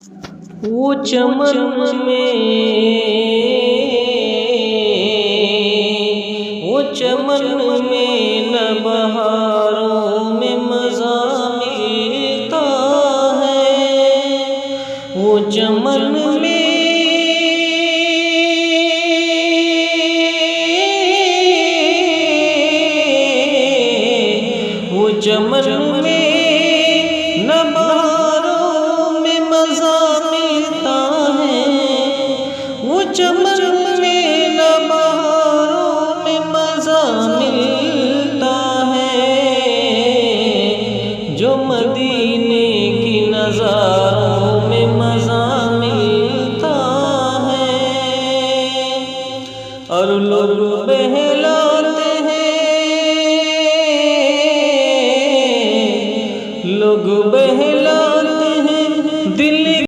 वो चमन में, वो चमन में न बहारों में मज़ा मिलता है। वो चमन में, वो चमन में न बहारों में मज़ा मिलता है। वो चमन में न बहारों में मज़ा मिलता है। जो मदीने की नज़ारों में मज़ा मिलता है। और लोग